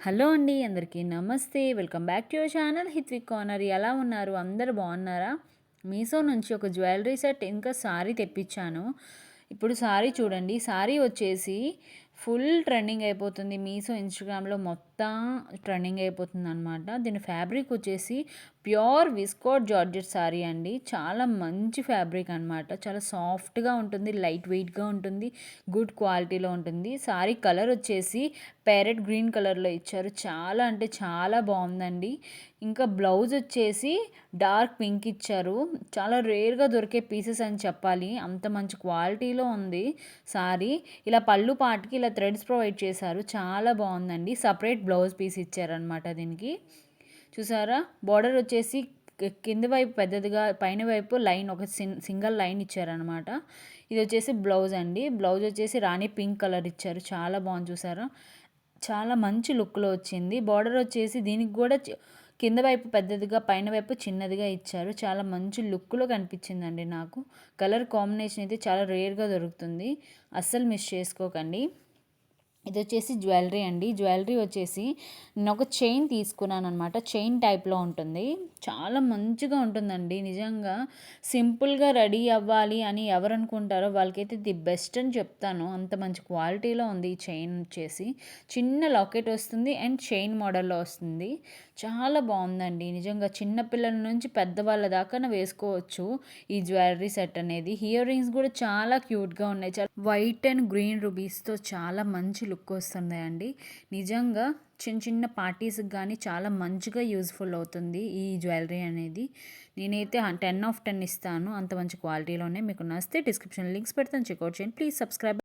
Hello అండి, అందరికీ నమస్తే. Welcome back to your channel Hitvik corner. ఎలా ఉన్నారు? అందరూ బాగున్నారా? మీషో నుంచి ఒక జ్యువెలరీ సెట్ ఇంకా సారీ తెప్పించాను. ఇప్పుడు సారీ చూడండి. సారీ వచ్చేసి ఫుల్ ట్రెండింగ్ అయిపోతుంది. మీషో ఇన్స్టాగ్రామ్లో మొత్తం ట్రెండింగ్ అయిపోతుంది అనమాట. దీని ఫ్యాబ్రిక్ వచ్చేసి ప్యూర్ విస్కోట్ జార్జెట్ సారీ అండి. చాలా మంచి ఫ్యాబ్రిక్ అనమాట. చాలా సాఫ్ట్గా ఉంటుంది, లైట్ వెయిట్గా ఉంటుంది, గుడ్ క్వాలిటీలో ఉంటుంది. సారీ కలర్ వచ్చేసి ప్యారెట్ గ్రీన్ కలర్లో ఇచ్చారు. చాలా అంటే చాలా బాగుందండి. ఇంకా బ్లౌజ్ వచ్చేసి డార్క్ పింక్ ఇచ్చారు. చాలా రేర్గా దొరికే పీసెస్ అని చెప్పాలి, అంత మంచి క్వాలిటీలో ఉంది సారీ. ఇలా పళ్ళు పాటికి ఇలా థ్రెడ్స్ ప్రొవైడ్ చేశారు. చాలా బాగుందండి. సపరేట్ బ్లౌజ్ పీస్ ఇచ్చారనమాట దీనికి. చూసారా, బార్డర్ వచ్చేసి కింద వైపు పెద్దదిగా, పైన వైపు లైన్ ఒక సింగిల్ లైన్ ఇచ్చారనమాట. ఇది వచ్చేసి బ్లౌజ్ అండి. బ్లౌజ్ వచ్చేసి రాణి పింక్ కలర్ ఇచ్చారు. చాలా బాగుంది. చూసారా, చాలా మంచి లుక్లో వచ్చింది. బార్డర్ వచ్చేసి దీనికి కూడా కింద వైపు పెద్దదిగా, పైన వైపు చిన్నదిగా ఇచ్చారు. చాలా మంచి లుక్లో కనిపించిందండి నాకు. కలర్ కాంబినేషన్ అయితే చాలా రేర్గా దొరుకుతుంది, అస్సలు మిస్ చేసుకోకండి. ఇది వచ్చేసి జ్యువెలరీ అండి. జ్యువెలరీ వచ్చేసి నేను ఒక చైన్ తీసుకున్నాను అనమాట. చైన్ టైప్లో ఉంటుంది. చాలా మంచిగా ఉంటుందండి. నిజంగా సింపుల్గా రెడీ అవ్వాలి అని ఎవరు అనుకుంటారో వాళ్ళకైతే ది బెస్ట్ అని చెప్తాను. అంత మంచి క్వాలిటీలో ఉంది ఈ చైన్ వచ్చేసి. చిన్న లాకెట్ వస్తుంది అండ్ చైన్ మోడల్లో వస్తుంది. చాలా బాగుందండి. నిజంగా చిన్నపిల్లల నుంచి పెద్దవాళ్ళ దాకా వేసుకోవచ్చు ఈ జ్యువెలరీ సెట్ అనేది. ఇయర్ రింగ్స్ కూడా చాలా క్యూట్గా ఉన్నాయి. చాలా వైట్ అండ్ గ్రీన్ రూబీస్తో చాలా మంచి లుక్ వస్తున్నాయండి. నిజంగా చిన్న చిన్న పార్టీస్కి కానీ చాలా మంచిగా యూజ్ఫుల్ అవుతుంది ఈ జ్యువెలరీ అనేది. నేనైతే 10/10 ఇస్తాను, అంత మంచి క్వాలిటీలోనే. మీకు నచ్చితే డిస్క్రిప్షన్ లింక్స్ పెడతాను, చెక్అవుట్ చేయండి. Please subscribe.